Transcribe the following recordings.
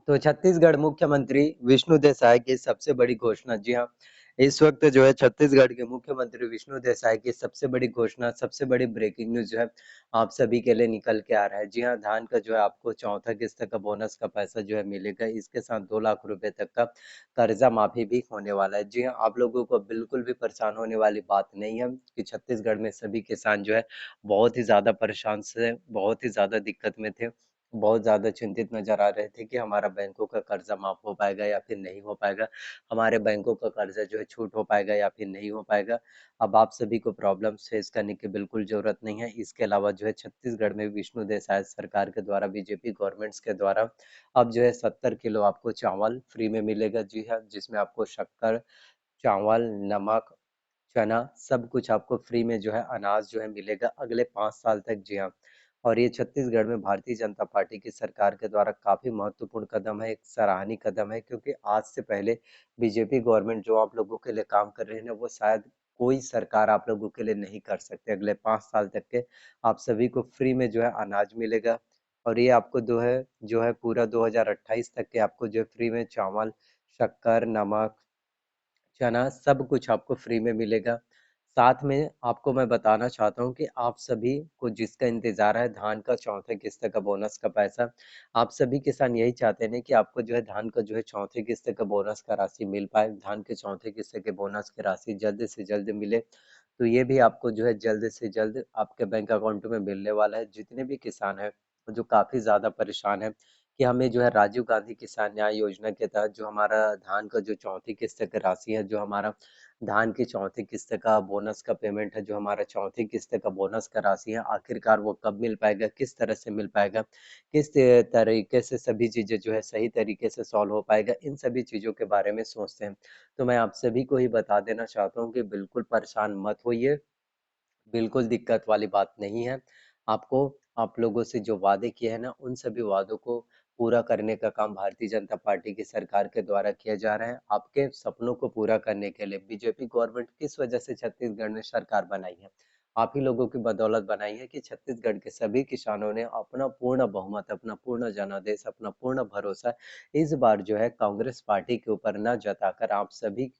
तो छत्तीसगढ़ मुख्यमंत्री विष्णु देसाई की सबसे बड़ी घोषणा, जी हाँ, इस वक्त जो है छत्तीसगढ़ के मुख्यमंत्री विष्णु देसाई की सबसे बड़ी घोषणा, सबसे बड़ी ब्रेकिंग न्यूज जो है आप सभी के लिए निकल के आ रहा है। जी हाँ, धान का जो है आपको चौथा किस्त का बोनस का पैसा जो है मिलेगा। इसके साथ 2 लाख रुपए तक का कर्जा माफी भी होने वाला है। जी हाँ, आप लोगों को बिल्कुल भी परेशान होने वाली बात नहीं है कि छत्तीसगढ़ में सभी किसान जो है बहुत ही ज्यादा परेशान से, बहुत ही ज्यादा दिक्कत में थे, बहुत ज़्यादा चिंतित नज़र आ रहे थे कि हमारा बैंकों का कर्जा माफ़ हो पाएगा या फिर नहीं हो पाएगा, हमारे बैंकों का कर्जा जो है छूट हो पाएगा या फिर नहीं हो पाएगा। अब आप सभी को प्रॉब्लम्स फेस करने की बिल्कुल ज़रूरत नहीं है। इसके अलावा जो है छत्तीसगढ़ में विष्णु देसाई सरकार के द्वारा, बीजेपी गवर्नमेंट्स के द्वारा अब जो है 70 किलो आपको चावल फ्री में मिलेगा। जी हाँ, जिसमें आपको शक्कर, चावल, नमक, चना सब कुछ आपको फ्री में जो है अनाज जो है मिलेगा अगले 5 साल तक। जी हाँ, और ये छत्तीसगढ़ में भारतीय जनता पार्टी की सरकार के द्वारा काफी महत्वपूर्ण कदम है, एक सराहनीय कदम है, क्योंकि आज से पहले बीजेपी गवर्नमेंट जो आप लोगों के लिए काम कर रहे हैं ना, वो शायद कोई सरकार आप लोगों के लिए नहीं कर सकते। अगले 5 साल तक के आप सभी को फ्री में जो है अनाज मिलेगा। और ये आपको जो है पूरा 2028 तक के आपको जो है फ्री में चावल, शक्कर, नमक, चना सब कुछ आपको फ्री में मिलेगा। साथ में आपको मैं बताना चाहता हूँ कि आप सभी को जिसका इंतजार है धान का चौथे किस्त का बोनस का पैसा, आप सभी किसान यही चाहते हैं कि आपको जो है धान का जो है चौथे किस्त का बोनस का राशि मिल पाए, धान के चौथे किस्त के बोनस की राशि जल्द से जल्द मिले। तो ये भी आपको जो है जल्द से जल्द आपके बैंक अकाउंट में मिलने वाला है। जितने भी किसान हैं जो काफी ज्यादा परेशान है कि हमें जो है राजीव गांधी किसान न्याय योजना के तहत जो हमारा धान का जो चौथी किस्त की राशि है, जो हमारा धान की चौथी किस्त का बोनस का पेमेंट है, जो हमारा चौथी किस्त का बोनस का राशि है, आखिरकार वो कब मिल पाएगा, किस तरह से मिल पाएगा, किस तरीके से सभी चीजें जो है सही तरीके से सॉल्व हो पाएगा, इन सभी चीजों के बारे में सोचते हैं। तो मैं आप सभी को ही बता देना चाहता हूँ कि बिल्कुल परेशान मत होइए, बिल्कुल दिक्कत वाली बात नहीं है। आपको आप लोगों से जो वादे किए हैं ना, उन सभी वादों को पूरा करने का काम भारतीय जनता पार्टी की सरकार के द्वारा किया जा रहा है। आपके सपनों को पूरा करने के लिए बीजेपी गवर्नमेंट किस वजह से छत्तीसगढ़ में सरकार बनाई है, आप ही लोगों की बदौलत बनाई है कि छत्तीसगढ़ के सभी किसानों ने अपना पूर्ण बहुमत, अपना पूर्ण जनादेश, अपना पूर्ण भरोसा इस बार जो है कांग्रेस पार्टी के ऊपर न जताकर आप सभी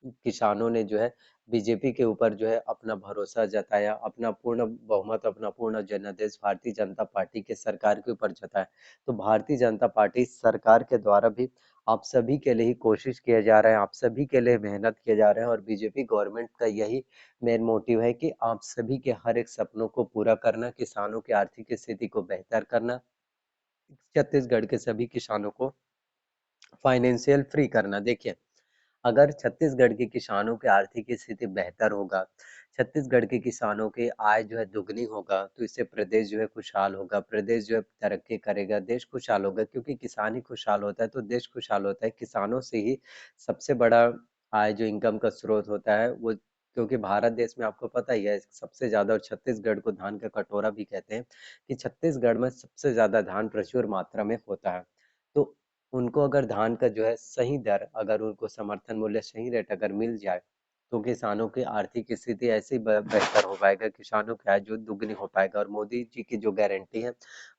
किसानों ने जो है बीजेपी के ऊपर जो है अपना भरोसा जताया, अपना पूर्ण बहुमत, अपना पूर्ण जनादेश भारतीय जनता पार्टी के सरकार के ऊपर जताया। तो भारतीय जनता पार्टी सरकार के द्वारा भी आप सभी के लिए ही कोशिश किया जा रहा है, आप सभी के लिए मेहनत किए जा रहे हैं, और बीजेपी गवर्नमेंट का यही मेन मोटिव है कि आप सभी के हर एक सपनों को पूरा करना, किसानों की आर्थिक स्थिति को बेहतर करना, छत्तीसगढ़ के सभी किसानों को फाइनेंशियल फ्री करना। देखिए, अगर छत्तीसगढ़ के किसानों की आर्थिक स्थिति बेहतर होगा, छत्तीसगढ़ के किसानों की आय जो है दुगनी होगा, तो इससे प्रदेश जो है खुशहाल होगा, प्रदेश जो है तरक्की करेगा, देश खुशहाल होगा, क्योंकि किसान ही खुशहाल होता है तो देश खुशहाल होता है। किसानों से ही सबसे बड़ा आय जो इनकम का स्रोत होता है वो, क्योंकि भारत देश में आपको पता ही है सबसे ज्यादा, और छत्तीसगढ़ को धान का कटोरा भी कहते हैं, कि छत्तीसगढ़ में सबसे ज्यादा धान प्रचुर मात्रा में होता है। तो उनको अगर धान का जो है सही दर, अगर उनको समर्थन मूल्य सही रेट अगर मिल जाए, तो किसानों की आर्थिक स्थिति ऐसे ही बेहतर हो पाएगा, किसानों की आय जो दुगनी हो पाएगा। और मोदी जी की जो गारंटी है,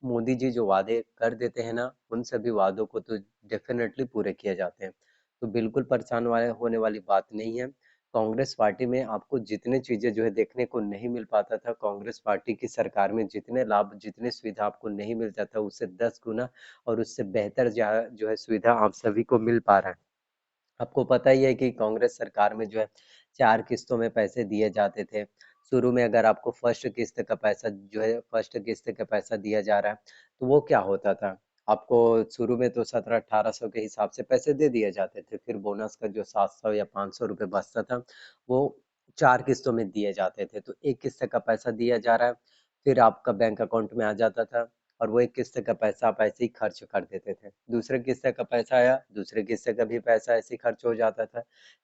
मोदी जी जो वादे कर देते हैं ना, उन सभी वादों को तो डेफिनेटली पूरे किए जाते हैं। तो बिल्कुल परेशान वाले होने वाली बात नहीं है। कांग्रेस पार्टी में आपको जितने चीजें जो है देखने को नहीं मिल पाता था, कांग्रेस पार्टी की सरकार में जितने लाभ, जितने सुविधा आपको नहीं मिलता था, उससे 10 गुना और उससे बेहतर जो है सुविधा आप सभी को मिल पा रहा है। आपको पता ही है कि कांग्रेस सरकार में जो है 4 किस्तों में पैसे दिए जाते थे। शुरू में अगर आपको फर्स्ट किस्त का पैसा जो है, फर्स्ट किस्त का पैसा दिया जा रहा है, तो वो क्या होता था, आपको शुरू में तो 1700-1800 के हिसाब से पैसे दे दिए जाते थे, फिर बोनस का जो 700 या 500 रुपये बचता था, वो 4 किस्तों में दिए जाते थे। तो एक किस्त का पैसा दिया जा रहा है, फिर आपका बैंक अकाउंट में आ जाता था, और वो एक किस्त का पैसा आप ऐसे ही खर्च कर देते थे। दूसरे किस्त का पैसा आया, दूसरे किस्त का भी पैसा ऐसे ही खर्च हो जाता था।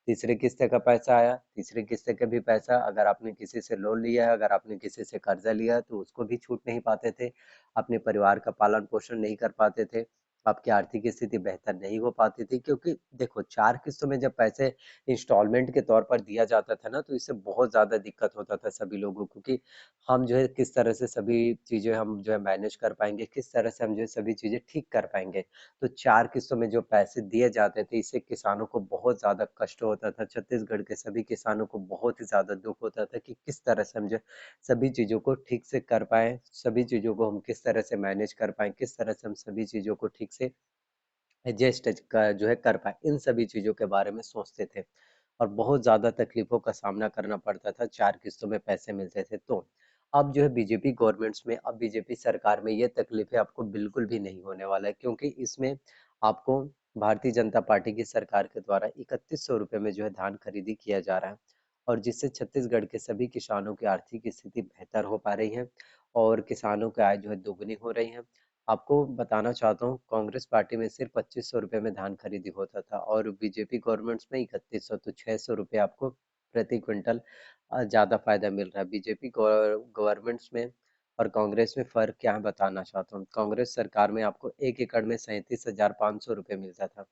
तीसरे किस्त का पैसा आया, तीसरे किस्त का भी पैसा, अगर आपने किसी से लोन लिया है, अगर आपने किसी से कर्जा लिया है, तो उसको भी छूट नहीं पाते थे, अपने परिवार का पालन पोषण नहीं कर पाते थे। आपकी आर्थिक स्थिति बेहतर नहीं हो पाती थी, क्योंकि देखो 4 किस्तों में जब पैसे इंस्टॉलमेंट के तौर पर दिया जाता था ना, तो इससे बहुत ज़्यादा दिक्कत होता था सभी लोगों को कि हम जो है किस तरह से सभी चीज़ें हम जो है मैनेज कर पाएँगे, किस तरह से हम जो है सभी चीज़ें ठीक कर पाएँगे। तो 4 किस्तों में जो पैसे दिए जाते थे, इससे किसानों को बहुत ज़्यादा कष्ट होता था। छत्तीसगढ़ के सभी किसानों को बहुत ही ज़्यादा दुःख होता था कि किस तरह से हम जो है सभी चीज़ों को ठीक से कर पाएँ, सभी चीज़ों को हम किस तरह से मैनेज कर पाएँ, किस तरह से हम सभी चीज़ों को ठीक से एडजस्ट का जो है कर पाए, इन सभी चीज़ों के बारे में सोचते थे और बहुत ज़्यादा तकलीफों का सामना करना पड़ता था। 4 किस्तों में पैसे मिलते थे। तो अब जो है बीजेपी गवर्नमेंट्स में, अब बीजेपी सरकार में ये तकलीफें आपको बिल्कुल भी नहीं होने वाला है, क्योंकि इसमें आपको भारतीय जनता पार्टी की सरकार के द्वारा 3100 रुपये में जो है धान खरीदी किया जा रहा है, और जिससे छत्तीसगढ़ के सभी किसानों की आर्थिक स्थिति बेहतर हो पा रही है और किसानों की आय जो है दोगुनी हो रही है। आपको बताना चाहता हूँ, कांग्रेस पार्टी में सिर्फ 2500 रुपये में धान खरीदी होता था और बीजेपी गवर्नमेंट्स में 3100, तो 600 रुपये आपको प्रति क्विंटल ज्यादा फायदा मिल रहा है। बीजेपी गवर्नमेंट्स में और कांग्रेस में फर्क क्या है बताना चाहता हूँ। कांग्रेस सरकार में आपको 1 एकड़ में 37,500 रुपये मिलता था,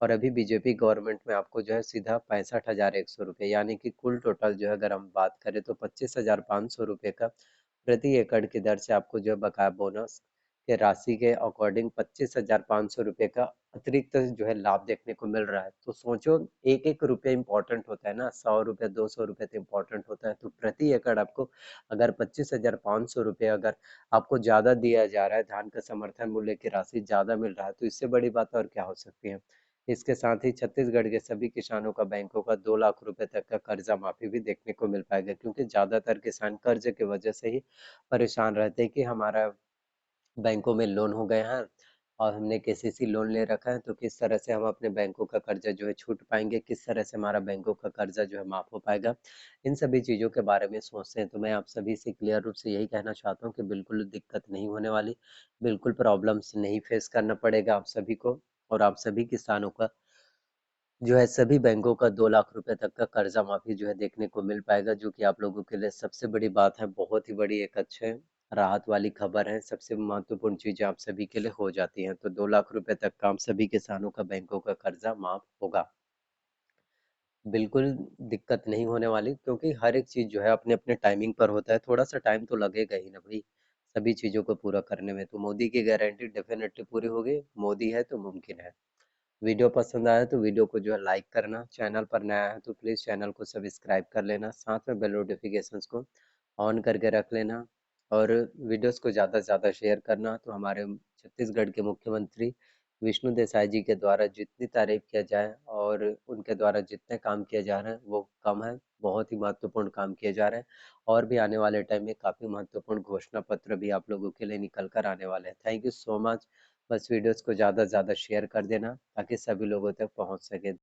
और अभी बीजेपी गवर्नमेंट में आपको जो है सीधा 65,100 रुपये, यानी कि कुल टोटल जो है अगर हम बात करें तो 25,500 रुपये का प्रति एकड़ की दर से आपको जो है बकाया बोनस के राशि के अकॉर्डिंग 25,500 रुपये का अतिरिक्त जो है लाभ देखने को मिल रहा है। तो सोचो, एक एक रुपये इंपॉर्टेंट होता है ना, 100 रुपये 200 रुपये तो इम्पोर्टेंट होता है। तो प्रति एकड़ आपको अगर 25,500 रुपये अगर आपको ज्यादा दिया जा रहा है, धान का समर्थन मूल्य की राशि ज्यादा मिल रहा है, तो इससे बड़ी बात और क्या हो सकती है। इसके साथ ही छत्तीसगढ़ के सभी किसानों का बैंकों का 2 लाख रुपए तक का कर्जा माफी भी देखने को मिल पाएगा, क्योंकि ज्यादातर किसान कर्ज की वजह से ही परेशान रहते हैं कि हमारा बैंकों में लोन हो गए हैं और हमने केसीसी लोन ले रखा है, तो किस तरह से हम अपने बैंकों का कर्जा जो है छूट पाएंगे, किस तरह से हमारा बैंकों का कर्जा जो है माफ हो पाएगा। इन सभी चीज़ों के बारे में सोचते हैं, तो मैं आप सभी से क्लियर रूप से यही कहना चाहता हूँ कि बिल्कुल दिक्कत नहीं होने वाली, बिल्कुल प्रॉब्लम्स नहीं फेस करना पड़ेगा आप सभी को, और आप सभी किसानों का जो है सभी बैंकों का 2 लाख रुपए तक का कर्जा माफी जो है देखने को मिल पाएगा, जो कि आप लोगों के लिए सबसे बड़ी बात है। बहुत ही बड़ी एक अच्छे राहत वाली खबर है, सबसे महत्वपूर्ण चीजें आप सभी के लिए हो जाती हैं। तो 2 लाख रुपए तक का आप सभी किसानों का बैंकों का कर्जा माफ होगा, बिल्कुल दिक्कत नहीं होने वाली, क्योंकि हर एक चीज जो है अपने अपने टाइमिंग पर होता है। थोड़ा सा टाइम तो लगेगा ही ना भाई सभी चीजों को पूरा करने में, तो मोदी की गारंटी डेफिनेटली पूरी होगी। मोदी है तो मुमकिन है। वीडियो पसंद आया तो वीडियो को जो है लाइक करना, चैनल पर नया है तो प्लीज़ चैनल को सब्सक्राइब कर लेना, साथ में बेल नोटिफिकेशंस को ऑन करके रख लेना, और वीडियोस को ज़्यादा से ज़्यादा शेयर करना। तो हमारे छत्तीसगढ़ के मुख्यमंत्री विष्णु देसाई जी के द्वारा जितनी तारीफ किया जाए और उनके द्वारा जितने काम किए जा रहे हैं वो कम है, बहुत ही महत्वपूर्ण काम किए जा रहे हैं, और भी आने वाले टाइम में काफ़ी महत्वपूर्ण घोषणा पत्र भी आप लोगों के लिए निकल कर आने वाले हैं। Thank you so much. बस वीडियोस को ज़्यादा से ज़्यादा शेयर कर देना ताकि सभी लोगों तक पहुंच सके।